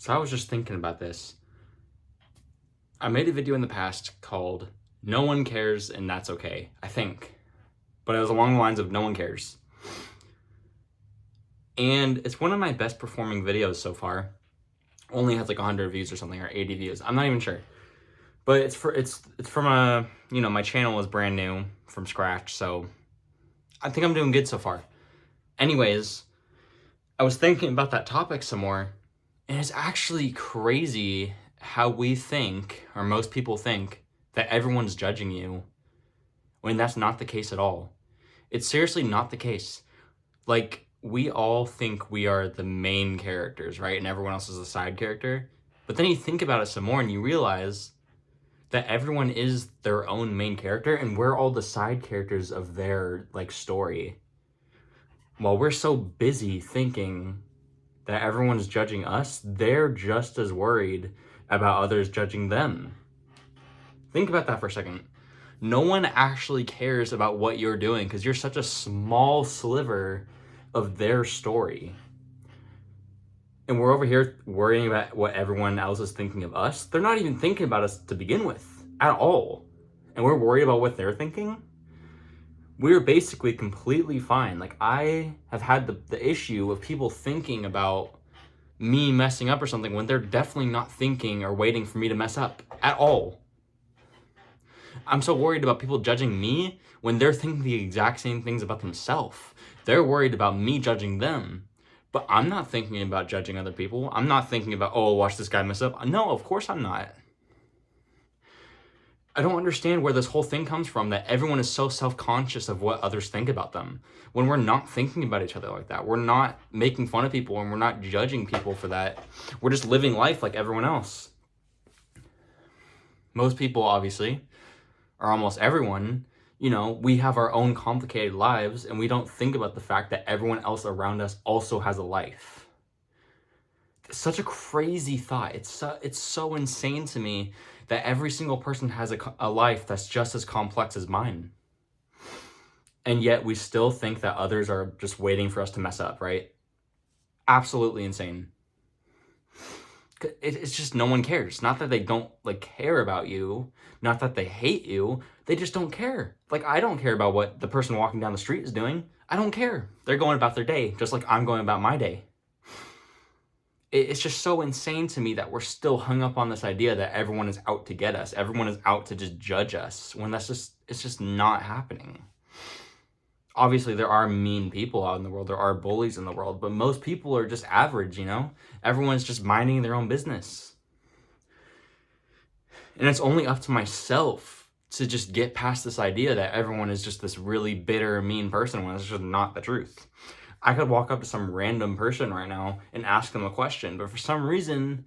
So I was just thinking about this. I made a video in the past called No One Cares and That's Okay, I think. But it was along the lines of No One Cares. And it's one of my best performing videos so far. Only has like 100 views or something, or 80 views. I'm not even sure. But it's from a, my channel is brand new from scratch, so I think I'm doing good so far. Anyways, I was thinking about that topic some more, and it's actually crazy how we think, or most people think, that everyone's judging you when that's not the case at all. It's seriously not the case. Like, we all think we are the main characters, right? And everyone else is a side character. But then you think about it some more and you realize that everyone is their own main character and we're all the side characters of their, story. While we're so busy thinking that everyone's judging us, they're just as worried about others judging them. Think about that for a second. No one actually cares about what you're doing because you're such a small sliver of their story. And we're over here worrying about what everyone else is thinking of us. They're not even thinking about us to begin with at all. And we're worried about what they're thinking. We're basically completely fine. Like, I have had the issue of people thinking about me messing up or something when they're definitely not thinking or waiting for me to mess up at all. I'm so worried about people judging me when they're thinking the exact same things about themselves. They're worried about me judging them. But I'm not thinking about judging other people. I'm not thinking about, oh, watch this guy mess up. No, of course I'm not. I don't understand where this whole thing comes from, that everyone is so self-conscious of what others think about them. When we're not thinking about each other like that, we're not making fun of people and we're not judging people for that. We're just living life like everyone else. Most people, obviously, or almost everyone, we have our own complicated lives and we don't think about the fact that everyone else around us also has a life. It's such a crazy thought. It's so insane to me that every single person has a life that's just as complex as mine. And yet we still think that others are just waiting for us to mess up, right? Absolutely insane. It's just no one cares. Not that they don't care about you, not that they hate you, they just don't care. Like, I don't care about what the person walking down the street is doing. I don't care. They're going about their day, just like I'm going about my day. It's just so insane to me that we're still hung up on this idea that everyone is out to get us. Everyone is out to just judge us, when it's just not happening. Obviously, there are mean people out in the world. There are bullies in the world, but most people are just average, Everyone's just minding their own business. And it's only up to myself to just get past this idea that everyone is just this really bitter, mean person when it's just not the truth. I could walk up to some random person right now and ask them a question, but for some reason,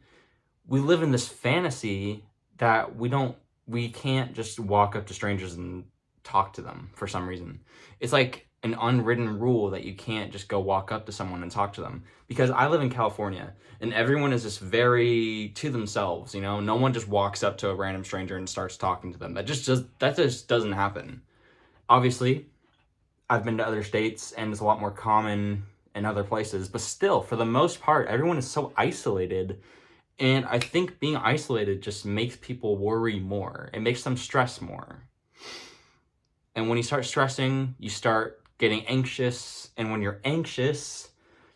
we live in this fantasy that we can't just walk up to strangers and talk to them for some reason. It's like an unwritten rule that you can't just go walk up to someone and talk to them. Because I live in California and everyone is just very to themselves, No one just walks up to a random stranger and starts talking to them. That just doesn't happen. Obviously, I've been to other states and it's a lot more common in other places, but still, for the most part, everyone is so isolated. And I think being isolated just makes people worry more. It makes them stress more. And when you start stressing, you start getting anxious. And when you're anxious,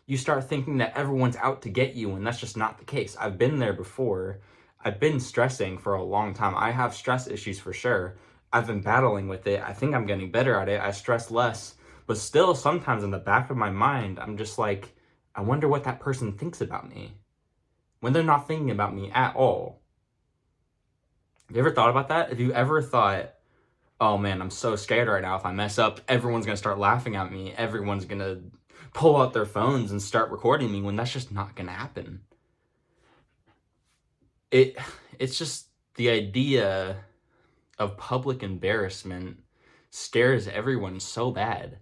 you start thinking that everyone's out to get you. And that's just not the case. I've been there before. I've been stressing for a long time. I have stress issues for sure. I've been battling with it. I think I'm getting better at it. I stress less. But still, sometimes in the back of my mind, I'm just like, I wonder what that person thinks about me. When they're not thinking about me at all. Have you ever thought about that? Have you ever thought, oh man, I'm so scared right now. If I mess up, everyone's going to start laughing at me. Everyone's going to pull out their phones and start recording me, when that's just not going to happen. It's just the idea of public embarrassment scares everyone so bad.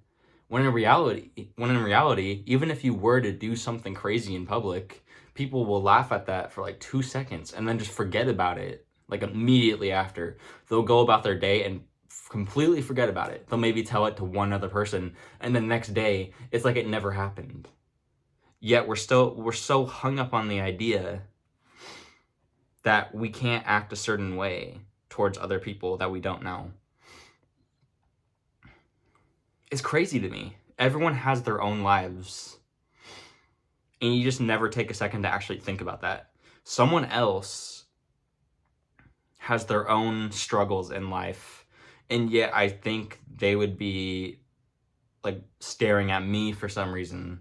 When in reality, even if you were to do something crazy in public, people will laugh at that for 2 seconds and then just forget about it. Immediately after, they'll go about their day and completely forget about it. They'll maybe tell it to one other person, and the next day it's like it never happened. Yet we're so hung up on the idea that we can't act a certain way towards other people that we don't know. It's crazy to me. Everyone has their own lives, and you just never take a second to actually think about that. Someone else has their own struggles in life, and yet I think they would be like staring at me for some reason.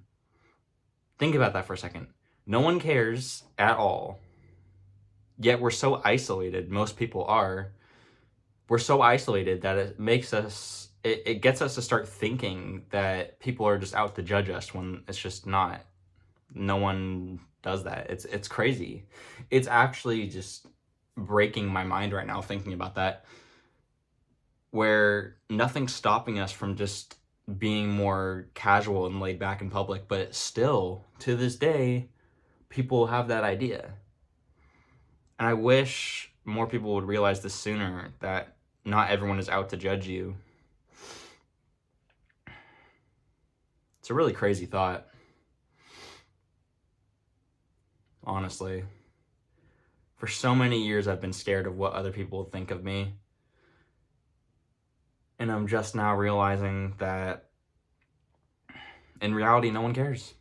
Think about that for a second. No one cares at all. Yet we're so isolated. Most people are. We're so isolated that it makes us, it gets us to start thinking that people are just out to judge us when it's just not. No one does that. It's crazy. It's actually just breaking my mind right now thinking about that, where nothing's stopping us from just being more casual and laid back in public, but still, to this day, people have that idea. And I wish more people would realize this sooner, that not everyone is out to judge you. It's a really crazy thought, honestly. For so many years, I've been scared of what other people think of me. And I'm just now realizing that in reality, no one cares.